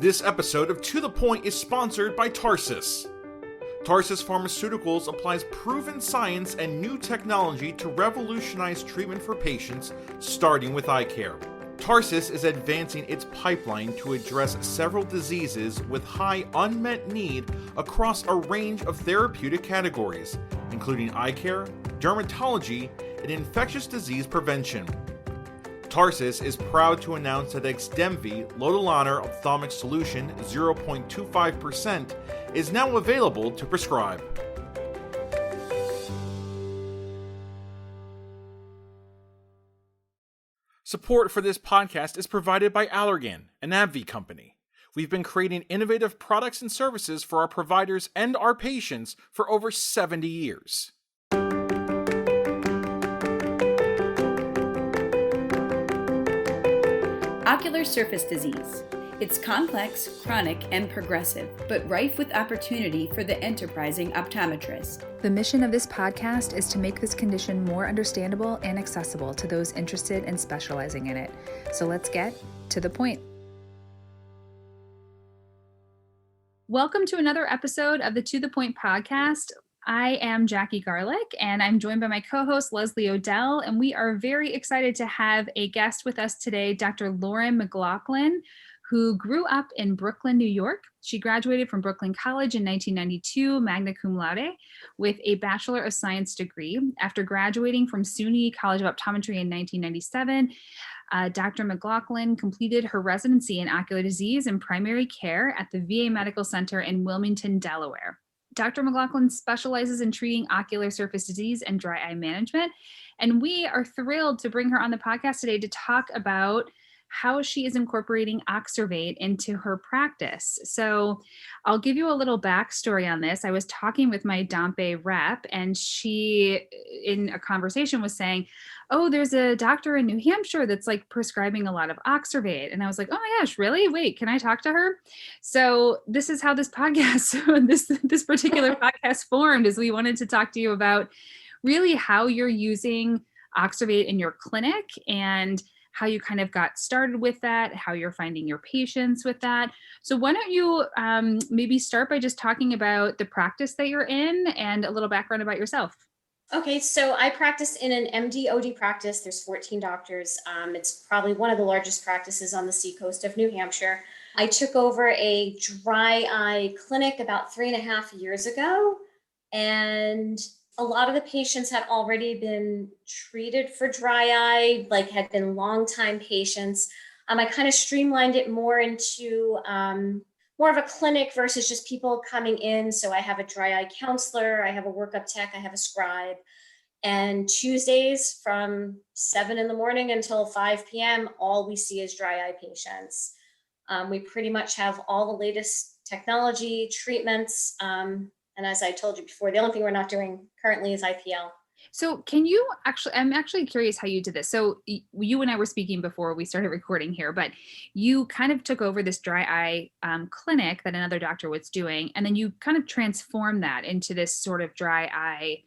This episode of To The Point is sponsored by Tarsus. Tarsus Pharmaceuticals applies proven science and new technology to revolutionize treatment for patients, starting with eye care. Tarsus is advancing its pipeline to address several diseases with high unmet need across a range of therapeutic categories, including eye care, dermatology, and infectious disease prevention. Tarsus is proud to announce that Xdemvy Lotilaner Ophthalmic Solution 0.25% is now available to prescribe. Support for this podcast is provided by Allergan, an AbbVie company. We've been creating innovative products and services for our providers and our patients for over 70 years. Ocular surface disease. It's complex, chronic, and progressive, but rife with opportunity for the enterprising optometrist. The mission of this podcast is to make this condition more understandable and accessible to those interested in specializing in it. So let's get to the point. Welcome to another episode of the To The Point podcast. I am Jackie Garlich, and I'm joined by my co-host, Leslie Odell, and we are very excited to have a guest with us today, Dr. Lauren McLoughlin, who grew up in Brooklyn, New York. She graduated from Brooklyn College in 1992, magna cum laude, with a Bachelor of Science degree. After graduating from SUNY College of Optometry in 1997, Dr. McLoughlin completed her residency in ocular disease and primary care at the VA Medical Center in Wilmington, Delaware. Dr. McLoughlin specializes in treating ocular surface disease and dry eye management, and we are thrilled to bring her on the podcast today to talk about how she is incorporating Oxervate into her practice. So I'll give you a little backstory on this. I was talking with my Dompé rep, and she, in a conversation, was saying, oh, there's a doctor in New Hampshire that's like prescribing a lot of Oxervate. And I was like, oh my gosh, really? Wait, can I talk to her? So this is how this podcast, this particular podcast formed, is we wanted to talk to you about really how you're using Oxervate in your clinic and how you kind of got started with that, how you're finding your patients with that. So why don't you maybe start by just talking about the practice that you're in and a little background about yourself. Okay, so I practice in an MD-OD practice. There's 14 doctors. It's probably one of the largest practices on the seacoast of New Hampshire. I took over a dry eye clinic about 3.5 years ago, and a lot of the patients had already been treated for dry eye, like had been longtime patients. I kind of streamlined it more into more of a clinic versus just people coming in. So I have a dry eye counselor, I have a workup tech, I have a scribe. And Tuesdays from 7 in the morning until 5 p.m., all we see is dry eye patients. We pretty much have all the latest technology, treatments. And as I told you before, the only thing we're not doing currently is IPL. So can you I'm actually curious how you did this. So you and I were speaking before we started recording here, but you kind of took over this dry eye clinic that another doctor was doing, and then you kind of transformed that into this sort of dry eye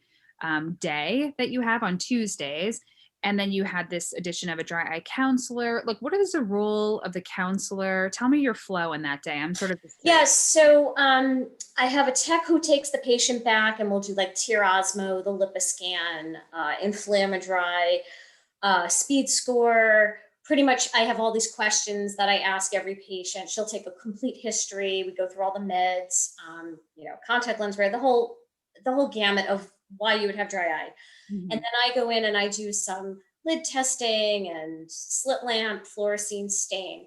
day that you have on Tuesdays. And then you had this addition of a dry eye counselor. Like, what is the role of the counselor? Tell me your flow in that day. I'm sort of just Yes. So I have a tech who takes the patient back, and we'll do like tear osmo, the liposcan, inflammidry, speed score. Pretty much, I have all these questions that I ask every patient. She'll take a complete history. We go through all the meds, contact lens wear, the whole gamut of why you would have dry eye. Mm-hmm. And then I go in and I do some lid testing and slit lamp, fluorescein stain.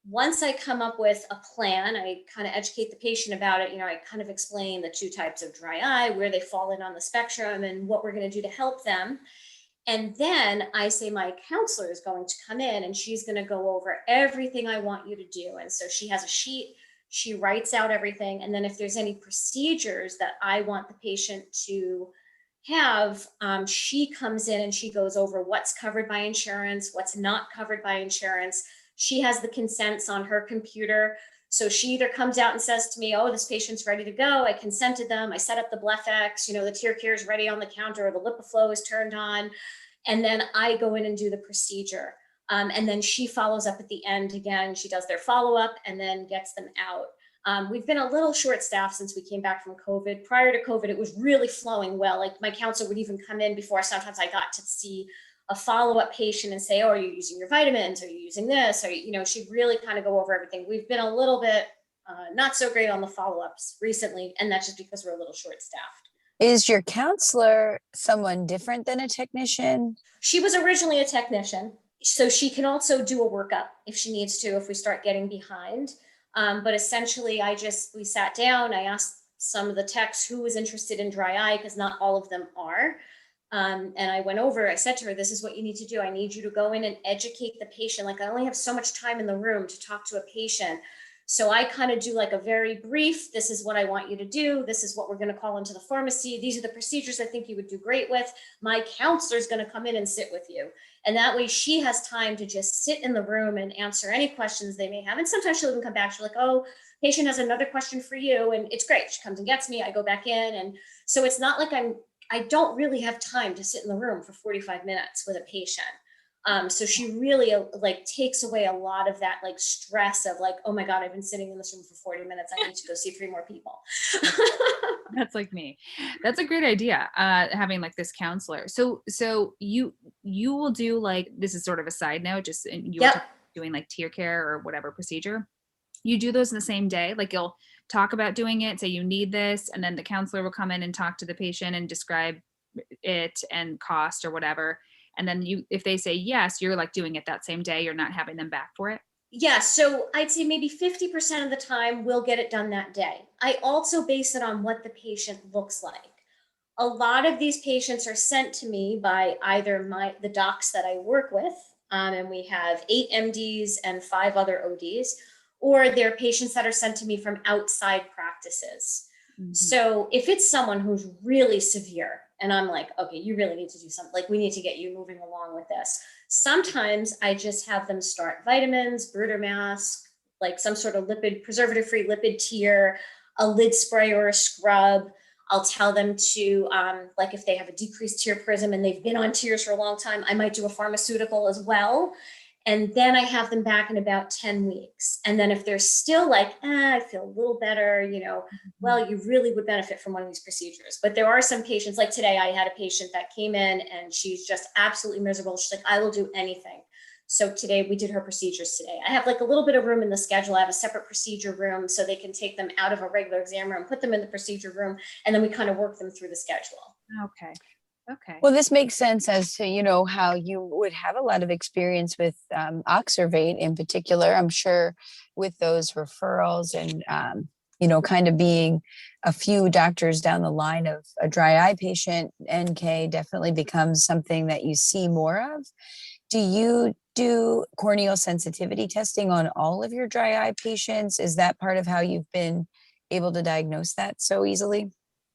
Once I come up with a plan, I kind of educate the patient about it. I kind of explain the two types of dry eye, where they fall in on the spectrum, and what we're going to do to help them. And then I say my counselor is going to come in, and she's going to go over everything I want you to do. And so she has a sheet, she writes out everything. And then if there's any procedures that I want the patient to have, she comes in and she goes over what's covered by insurance, what's not covered by insurance. She has the consents on her computer. So she either comes out and says to me, oh, this patient's ready to go. I consented them. I set up the Blefx, the tear care is ready on the counter, or the LipiFlow is turned on. And then I go in and do the procedure. And then she follows up at the end again. She does their follow-up and then gets them out. We've been a little short-staffed since we came back from COVID. Prior to COVID, it was really flowing well. Like my counselor would even come in before sometimes I got to see a follow-up patient and say, oh, are you using your vitamins? Are you using this? Or, she'd really kind of go over everything. We've been a little bit not so great on the follow-ups recently, and that's just because we're a little short-staffed. Is your counselor someone different than a technician? She was originally a technician, so she can also do a workup if she needs to, if we start getting behind. But essentially, we sat down, I asked some of the techs who was interested in dry eye, because not all of them are. And I went over, I said to her, this is what you need to do. I need you to go in and educate the patient. Like, I only have so much time in the room to talk to a patient. So I kind of do like a very brief, this is what I want you to do. This is what we're going to call into the pharmacy. These are the procedures I think you would do great with. My counselor is going to come in and sit with you. And that way she has time to just sit in the room and answer any questions they may have. And sometimes she'll even come back. She's like, oh, patient has another question for you. And it's great. She comes and gets me. I go back in. And so it's not like I don't really have time to sit in the room for 45 minutes with a patient. So she really like takes away a lot of that like stress of like, oh my God, I've been sitting in this room for 40 minutes. I need to go see 3 more people. That's like me. That's a great idea. Having like this counselor. So you will do like, this is sort of a side note, just you were doing like tear care or whatever procedure. You do those in the same day. Like you'll talk about doing it, say you need this, and then the counselor will come in and talk to the patient and describe it and cost or whatever. And then if they say yes, you're like doing it that same day. You're not having them back for it. Yeah. So I'd say maybe 50% of the time we'll get it done that day. I also base it on what the patient looks like. A lot of these patients are sent to me by either the docs that I work with, and we have 8 MDs and 5 other ODs, or they're patients that are sent to me from outside practices. Mm-hmm. So if it's someone who's really severe, and I'm like, okay, you really need to do something, like we need to get you moving along with this. Sometimes I just have them start vitamins, Bruder mask, like some sort of preservative-free lipid tear, a lid spray or a scrub. I'll tell them to, like if they have a decreased tear prism and they've been on tears for a long time, I might do a pharmaceutical as well. And then I have them back in about 10 weeks. And then if they're still like, I feel a little better, well, you really would benefit from one of these procedures. But there are some patients, like today, I had a patient that came in and she's just absolutely miserable. She's like, I will do anything. So today we did her procedures today. I have like a little bit of room in the schedule. I have a separate procedure room so they can take them out of a regular exam room, put them in the procedure room, and then we kind of work them through the schedule. Okay. Well, this makes sense as to, how you would have a lot of experience with Oxervate in particular. I'm sure with those referrals and, kind of being a few doctors down the line of a dry eye patient, NK definitely becomes something that you see more of. Do you do corneal sensitivity testing on all of your dry eye patients? Is that part of how you've been able to diagnose that so easily?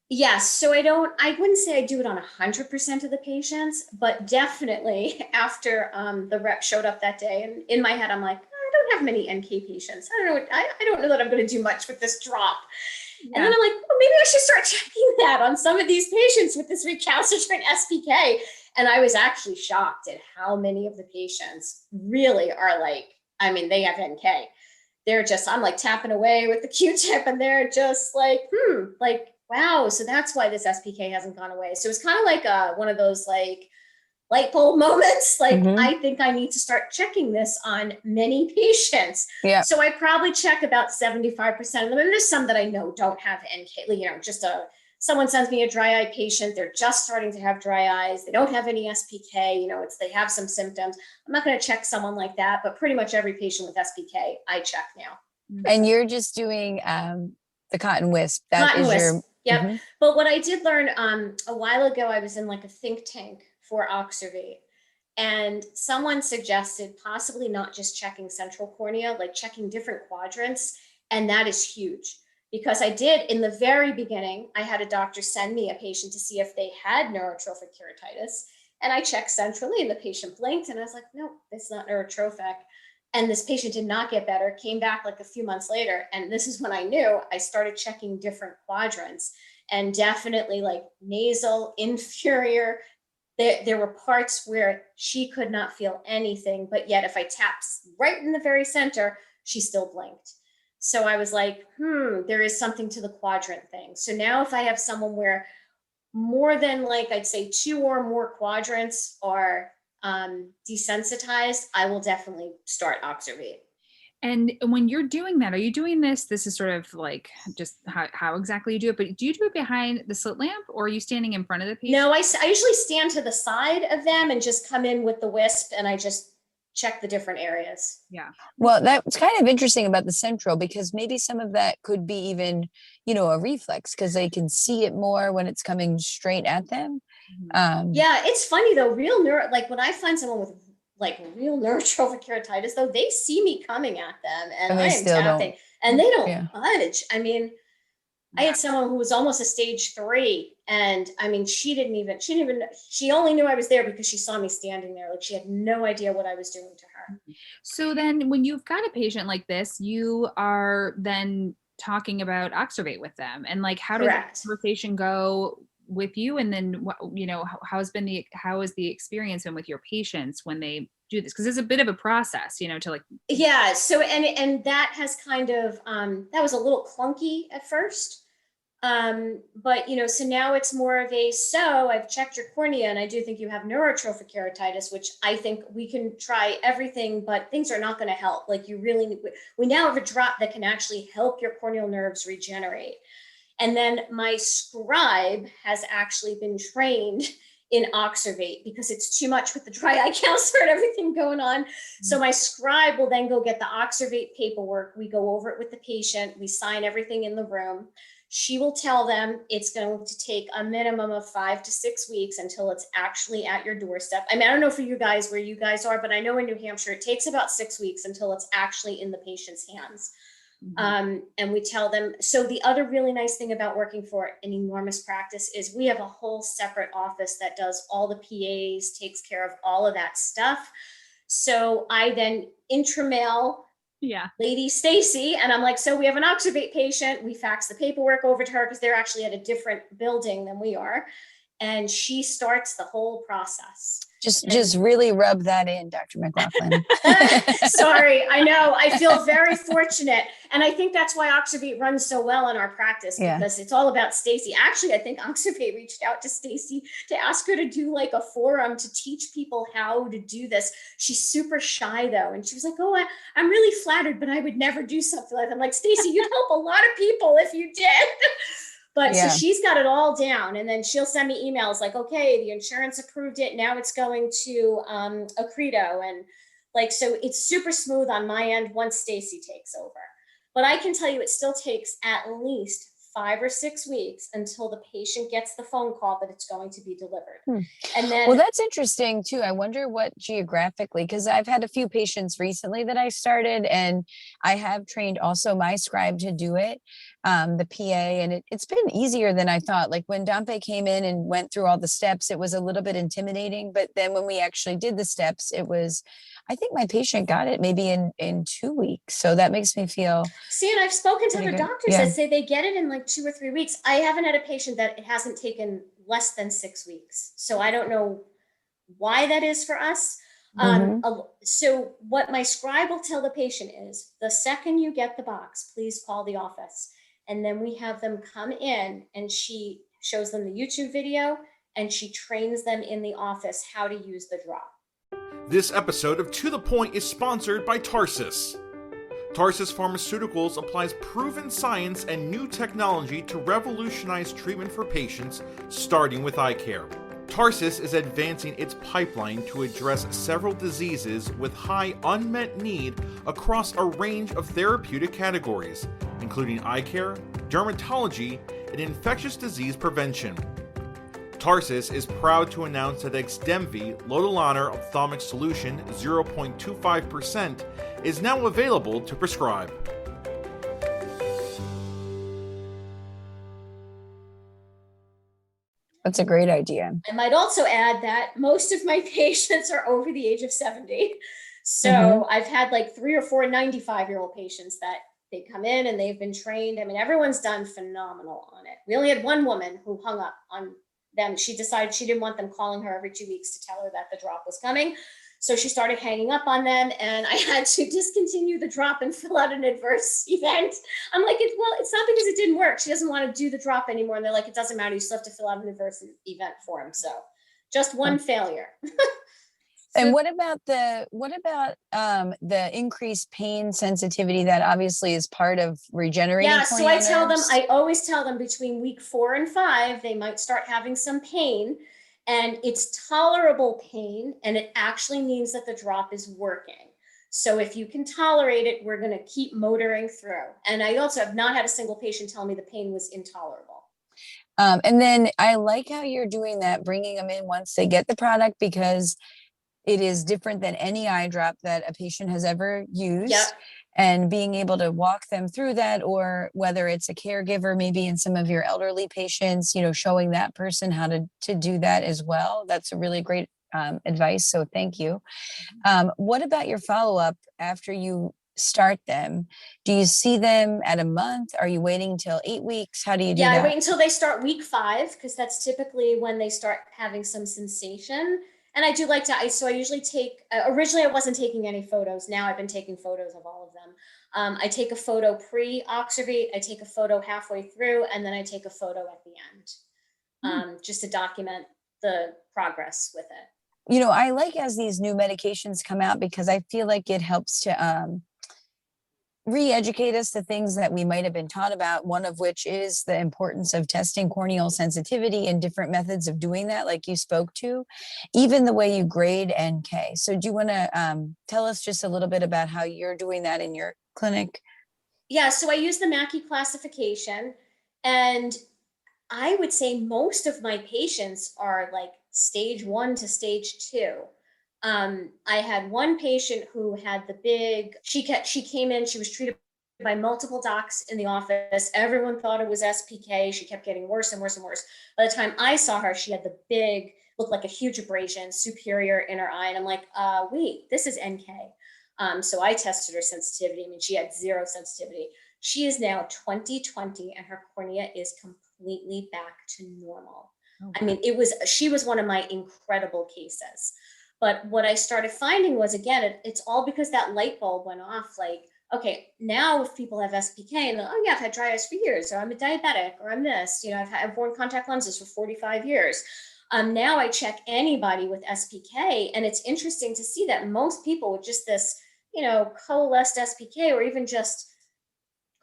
Yes. So I wouldn't say I do it on 100% of the patients, but definitely after the rep showed up that day, and in my head, I'm like, I don't have many NK patients. I don't know that I'm going to do much with this drop. Yeah. And then I'm like, well, maybe I should start checking that on some of these patients with this recalcitrant SPK. And I was actually shocked at how many of the patients really are like, they have NK. They're just, I'm like tapping away with the Q-tip and they're just like, wow, so that's why this SPK hasn't gone away. So it's kind of like one of those like light bulb moments. Like, I think I need to start checking this on many patients. Yeah. So I probably check about 75% of them. And there's some that I know don't have NK, someone sends me a dry eye patient. They're just starting to have dry eyes. They don't have any SPK, they have some symptoms. I'm not going to check someone like that, but pretty much every patient with SPK, I check now. And you're just doing the cotton wisp. Yep. Mm-hmm. But what I did learn a while ago, I was in like a think tank for Oxervate, and someone suggested possibly not just checking central cornea, like checking different quadrants. And that is huge because I did in the very beginning, I had a doctor send me a patient to see if they had neurotrophic keratitis. And I checked centrally and the patient blinked and I was like, no, it's not neurotrophic. And this patient did not get better, came back like a few months later. And this is when I knew I started checking different quadrants, and definitely like nasal, inferior, there were parts where she could not feel anything, but yet if I tapped right in the very center, she still blinked. So I was like, there is something to the quadrant thing. So now if I have someone where more than like, I'd say 2 or more quadrants are desensitized, I will definitely start Oxervate. And when you're doing that, are you doing this is sort of like just how exactly you do it, but do you do it behind the slit lamp or are you standing in front of the patient? No, I usually stand to the side of them and just come in with the wisp and I just check the different areas. Yeah. Well, that's kind of interesting about the central, because maybe some of that could be even, a reflex, because they can see it more when it's coming straight at them. Yeah, it's funny though, like when I find someone with like real neurotrophic keratitis though, they see me coming at them and I am tapping and they don't budge. I mean, I had someone who was almost a stage 3 and I mean, she only knew I was there because she saw me standing there. Like she had no idea what I was doing to her. So then when you've got a patient like this, you are then talking about Oxervate with them, and like, how does the conversation go with you? And then what, how is the experience been with your patients when they do this? Because it's a bit of a process, to like. Yeah. So, and that has kind of, that was a little clunky at first. But, so now it's more of so I've checked your cornea and I do think you have neurotrophic keratitis, which I think we can try everything, but things are not going to help. Like we now have a drop that can actually help your corneal nerves regenerate. And then my scribe has actually been trained in Oxervate because it's too much with the dry eye counselor and everything going on. Mm-hmm. So my scribe will then go get the Oxervate paperwork. We go over it with the patient. We sign everything in the room. She will tell them it's going to take a minimum of 5 to 6 weeks until it's actually at your doorstep. I mean, I don't know for you guys where you guys are, but I know in New Hampshire, it takes about 6 weeks until it's actually in the patient's hands. Mm-hmm. And we tell them, so the other really nice thing about working for an enormous practice is we have a whole separate office that does all the PAs, takes care of all of that stuff. So I then intramail Lady Stacy, and I'm like, so we have an Oxervate patient. We fax the paperwork over to her because they're actually at a different building than we are. And she starts the whole process. Just really rub that in, Dr. McLoughlin. Sorry, I know. I feel very fortunate. And I think that's why Oxervate runs so well in our practice because it's all about Stacy. Actually, I think Oxervate reached out to Stacy to ask her to do like a forum to teach people how to do this. She's super shy though. And she was like, oh, I'm really flattered, but I would never do something like that. I'm like, Stacy, you'd help a lot of people if you did. But so she's got it all down, and then she'll send me emails like, okay, the insurance approved it. Now it's going to Accredo. And like, so it's super smooth on my end once Stacy takes over. But I can tell you it still takes at least 5 or 6 weeks until the patient gets the phone call that it's going to be delivered. And then, well, that's interesting too. I wonder what geographically, because I've had a few patients recently that I started, and I have trained also my scribe to do it, the PA, and it's been easier than I thought. Like when Dompé came in and went through all the steps, it was a little bit intimidating, but then when we actually did the steps, I think my patient got it maybe in 2 weeks. So that makes me feel. See, and I've spoken to other doctors that say they get it in like 2 or 3 weeks. I haven't had a patient that it hasn't taken less than 6 weeks. So I don't know why that is for us. So what my scribe will tell the patient is the second you get the box, please call the office. And then we have them come in and she shows them the YouTube video and she trains them in the office how to use the drop. This episode of To The Point is sponsored by Tarsus. Tarsus Pharmaceuticals applies proven science and new technology to revolutionize treatment for patients, starting with eye care. Tarsus is advancing its pipeline to address several diseases with high unmet need across a range of therapeutic categories, including eye care, dermatology, and infectious disease prevention. Tarsus is proud to announce that Xdemvy Lotilaner Ophthalmic Solution 0.25% is now available to prescribe. That's a great idea. I might also add that most of my patients are over the age of 70. So I've had like 3 or 4 95-year-old patients that they come in and they've been trained. I mean, everyone's done phenomenal on it. We only had one woman who hung up on them. She decided she didn't want them calling her every 2 weeks to tell her that the drop was coming. So she started hanging up on them, and I had to discontinue the drop and fill out an adverse event. I'm like, it's not because it didn't work. She doesn't want to do the drop anymore. And they're like, it doesn't matter. You still have to fill out an adverse event form. So just one failure. And what about the increased pain sensitivity that obviously is part of regenerating? Yeah, so I always tell them between week 4 and 5, they might start having some pain, and it's tolerable pain, and it actually means that the drop is working. So if you can tolerate it, we're going to keep motoring through. And I also have not had a single patient tell me the pain was intolerable. And then I like how you're doing that, bringing them in once they get the product, because it is different than any eye drop that a patient has ever used. Yep. And being able to walk them through that, or whether it's a caregiver, maybe in some of your elderly patients, showing that person how to do that as well. That's a really great advice. So thank you. What about your follow-up after you start them? Do you see them at a month? Are you waiting till 8 weeks? How do you do that? Yeah, I wait until they start week 5, because that's typically when they start having some sensation. And I do like to, so I usually take, originally I wasn't taking any photos. Now I've been taking photos of all of them. I take a photo pre-Oxervate, I take a photo halfway through, and then I take a photo at the end, just to document the progress with it. I like as these new medications come out, because I feel like it helps to re-educate us to things that we might have been taught about, one of which is the importance of testing corneal sensitivity and different methods of doing that, like you spoke to, even the way you grade NK. So do you want to tell us just a little bit about how you're doing that in your clinic? Yeah, so I use the Mackey classification, and I would say most of my patients are like stage 1 to stage 2. I had one patient who had she came in, she was treated by multiple docs in the office. Everyone thought it was SPK. She kept getting worse and worse and worse. By the time I saw her, she had looked like a huge abrasion, superior inner eye. And I'm like, wait, this is NK. So I tested her sensitivity. I mean, she had 0 sensitivity. She is now 20/20, and her cornea is completely back to normal. Okay. I mean, she was one of my incredible cases. But what I started finding was, again, it's all because that light bulb went off. Like, okay, now if people have SPK and oh yeah, I've had dry eyes for years, or I'm a diabetic, or I'm this, I've worn contact lenses for 45 years. Now I check anybody with SPK, and it's interesting to see that most people with just this, coalesced SPK, or even just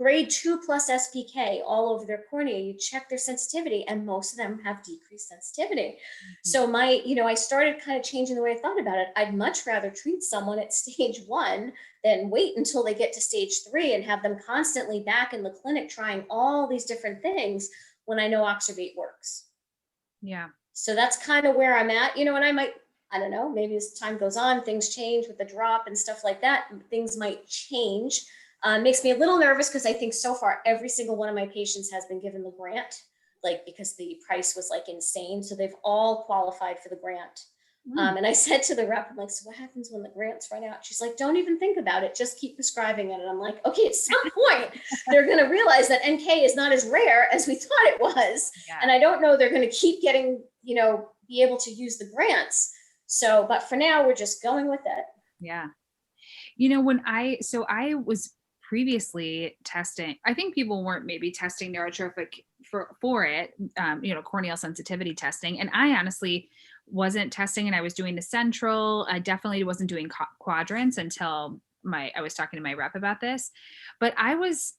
grade 2 plus SPK all over their cornea, you check their sensitivity, and most of them have decreased sensitivity. Mm-hmm. So I started kind of changing the way I thought about it. I'd much rather treat someone at stage 1 than wait until they get to stage 3 and have them constantly back in the clinic trying all these different things when I know Oxervate works. Yeah. So that's kind of where I'm at, and I don't know, maybe as time goes on, things change with the drop and stuff like that. Things might change. Makes me a little nervous, because I think so far every single one of my patients has been given the grant, because the price was insane. So they've all qualified for the grant. And I said to the rep, I'm like, so what happens when the grants run out? She's like, don't even think about it. Just keep prescribing it. And I'm like, okay, at some point they're going to realize that NK is not as rare as we thought it was. Yeah. And I don't know, they're going to keep getting, be able to use the grants. So, but for now, we're just going with it. Yeah. I was previously testing, I think people weren't maybe testing neurotrophic for it, corneal sensitivity testing. And I honestly wasn't testing, and I was doing the central. I definitely wasn't doing quadrants until I was talking to my rep about this. But I was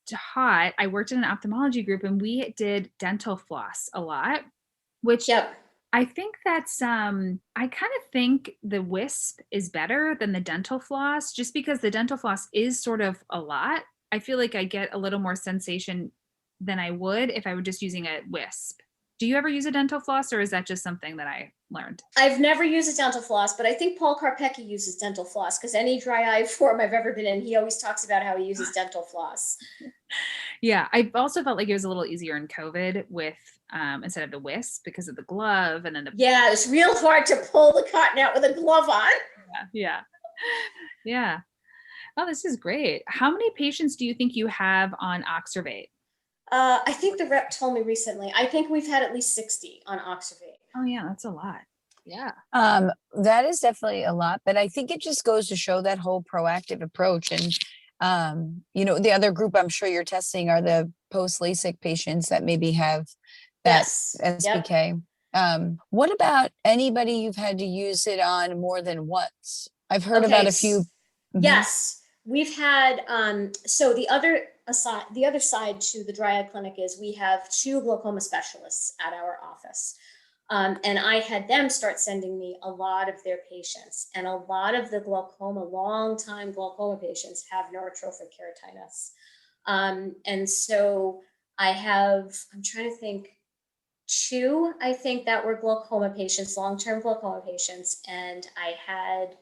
taught, I worked in an ophthalmology group, and we did dental floss a lot, which yep. I think that's, I kind of think the wisp is better than the dental floss, just because the dental floss is sort of a lot. I feel like I get a little more sensation than I would if I were just using a wisp. Do you ever use a dental floss, or is that just something that I learned? I've never used a dental floss, but I think Paul Karpecki uses dental floss, because any dry eye forum I've ever been in, he always talks about how he uses dental floss. Yeah, I also felt like it was a little easier in COVID with instead of the wisp, because of the glove, and then yeah, it's real hard to pull the cotton out with a glove on. Yeah. Oh, this is great. How many patients do you think you have on Oxervate? I think the rep told me recently, I think we've had at least 60 on Oxervate. Oh yeah, that's a lot. Yeah. That is definitely a lot, but I think it just goes to show that whole proactive approach. And, the other group I'm sure you're testing are the post LASIK patients that maybe have that Yes. Yep. SPK. What about anybody you've had to use it on more than once? I've heard about a few. Mhm. Yes, we've had, so the other side to the dry eye clinic is we have 2 glaucoma specialists at our office. And I had them start sending me a lot of their patients, and a lot of the long-time glaucoma patients have neurotrophic keratitis. And so I'm trying to think, 2, I think, that were glaucoma patients, long-term glaucoma patients, and I had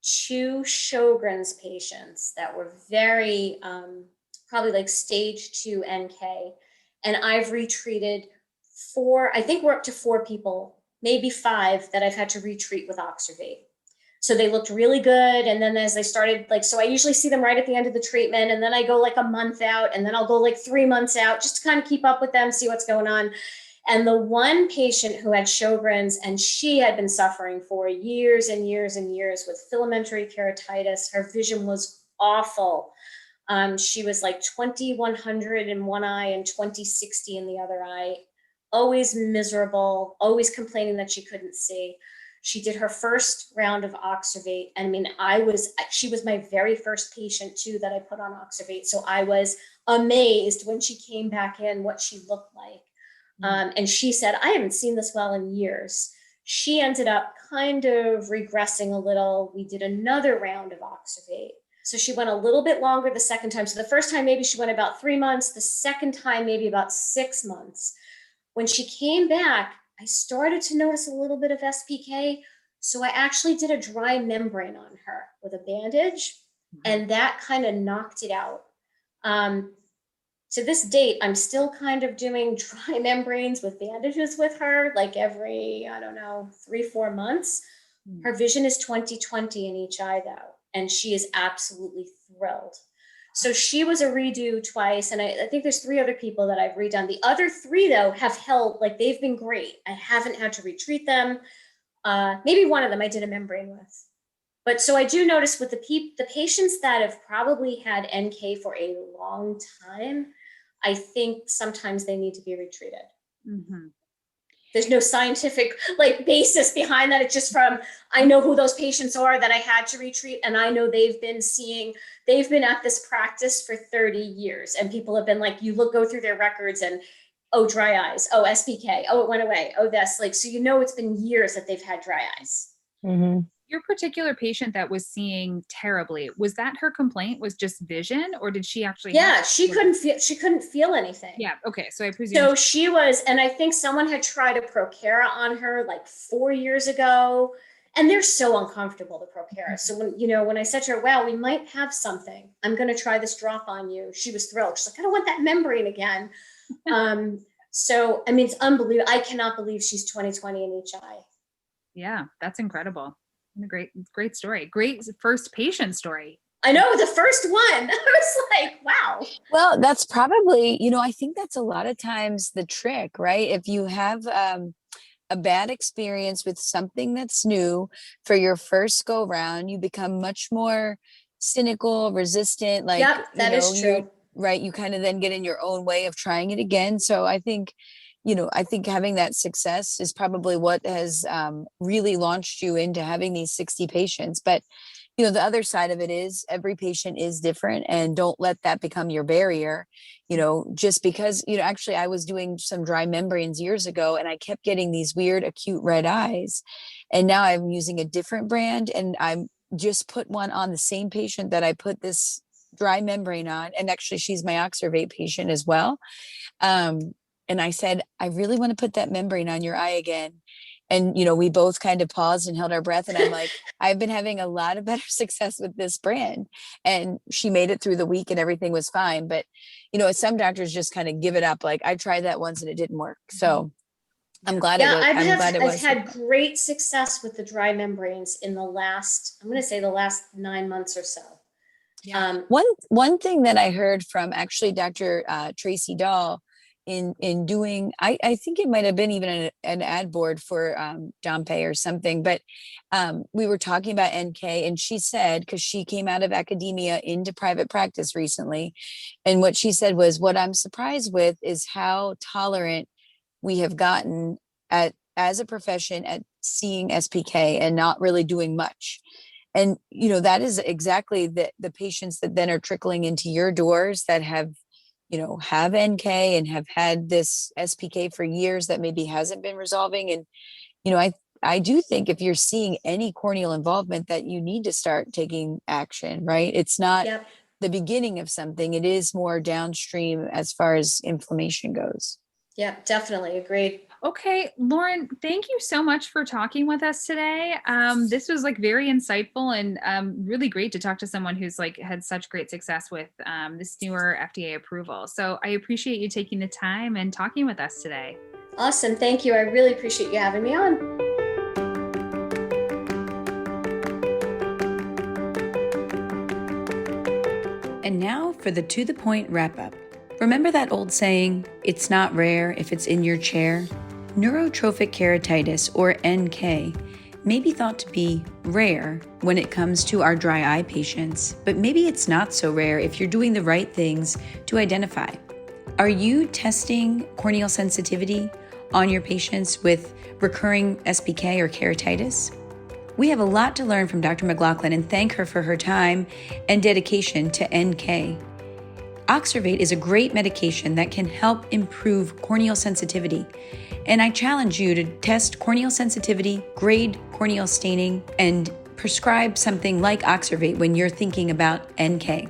2 Sjogren's patients that were very, probably like stage 2 NK. And I've retreated 4, I think we're up to 4 people, maybe 5 that I've had to retreat with Oxervate. So they looked really good. And then as they started, so I usually see them right at the end of the treatment. And then I go like a month out, and then I'll go like 3 months out just to kind of keep up with them, see what's going on. And the one patient who had Sjogren's, and she had been suffering for years and years and years with filamentary keratitis. Her vision was awful. She was like 20/100 in one eye and 20/60 in the other eye. Always miserable, always complaining that she couldn't see. She did her first round of Oxervate. I mean, she was my very first patient too that I put on Oxervate. So I was amazed when she came back in what she looked like. And she said, I haven't seen this well in years. She ended up kind of regressing a little. We did another round of Oxervate. So she went a little bit longer the second time. So the first time, maybe she went about 3 months. The second time, maybe about 6 months. When she came back, I started to notice a little bit of SPK. So I actually did a dry membrane on her with a bandage, and that kind of knocked it out. To this date, I'm still kind of doing dry membranes with bandages with her, like every, 3-4 months. Her vision is 20/20 in each eye though, and she is absolutely thrilled. So she was a redo twice, and I think there's 3 other people that I've redone. The other 3 though have held, they've been great. I haven't had to retreat them. Maybe one of them I did a membrane with. But so I do notice with the patients that have probably had NK for a long time, I think sometimes they need to be retreated. Mm-hmm. There's no scientific basis behind that. It's just from, I know who those patients are that I had to retreat. And I know they've been at this practice for 30 years. And people have been go through their records and, oh, dry eyes, oh, SPK, oh, it went away, oh, this, so it's been years that they've had dry eyes. Mm-hmm. Your particular patient that was seeing terribly, was that her complaint was just vision, or did she actually? Yeah, she couldn't feel anything. Yeah. Okay. So I presume. So she was, and I think someone had tried a Procera on her 4 years ago, and they're so uncomfortable, the Procera. So when I said to her, wow, we might have something, I'm going to try this drop on you. She was thrilled. She's like, I don't want that membrane again. So, I mean, it's unbelievable. I cannot believe she's 20/20 in each eye. Yeah. That's incredible. A great story. Great first patient story. I know, the first one. I was like, wow. Well, that's probably, I think that's a lot of times the trick, right? If you have a bad experience with something that's new for your first go round, you become much more cynical, resistant. Yep, that is true. Right. You kind of then get in your own way of trying it again. So I think having that success is probably what has really launched you into having these 60 patients. But, the other side of it is every patient is different, and don't let that become your barrier, just because, actually I was doing some dry membranes years ago and I kept getting these weird acute red eyes. And now I'm using a different brand, and I'm just put one on the same patient that I put this dry membrane on. And actually she's my Oxervate patient as well. And I said, I really want to put that membrane on your eye again. And, we both kind of paused and held our breath. And I'm like, I've been having a lot of better success with this brand. And she made it through the week and everything was fine. But, some doctors just kind of give it up. I tried that once and it didn't work. So I'm glad it was. I've had great success with the dry membranes in the last 9 months or so. Yeah. One thing that I heard from actually Dr. Tracy Dahl in doing, I think it might have been even an ad board for Dompé or something, but we were talking about NK, and she said, because she came out of academia into private practice recently, and what she said was, what I'm surprised with is how tolerant we have gotten as a profession at seeing SPK and not really doing much. And, that is exactly the patients that then are trickling into your doors that have NK and have had this SPK for years that maybe hasn't been resolving. And, I do think if you're seeing any corneal involvement that you need to start taking action, right? It's not Yep. the beginning of something. It is more downstream as far as inflammation goes. Yeah, definitely agreed. Okay, Lauren, thank you so much for talking with us today. This was very insightful and really great to talk to someone who's had such great success with this newer FDA approval. So I appreciate you taking the time and talking with us today. Awesome. Thank you. I really appreciate you having me on. And now for the To The Point wrap-up. Remember that old saying, it's not rare if it's in your chair? Neurotrophic keratitis, or NK, may be thought to be rare when it comes to our dry eye patients, but maybe it's not so rare if you're doing the right things to identify. Are you testing corneal sensitivity on your patients with recurring SPK or keratitis? We have a lot to learn from Dr. McLoughlin and thank her for her time and dedication to NK. Oxervate is a great medication that can help improve corneal sensitivity. And I challenge you to test corneal sensitivity, grade corneal staining, and prescribe something like Oxervate when you're thinking about NK.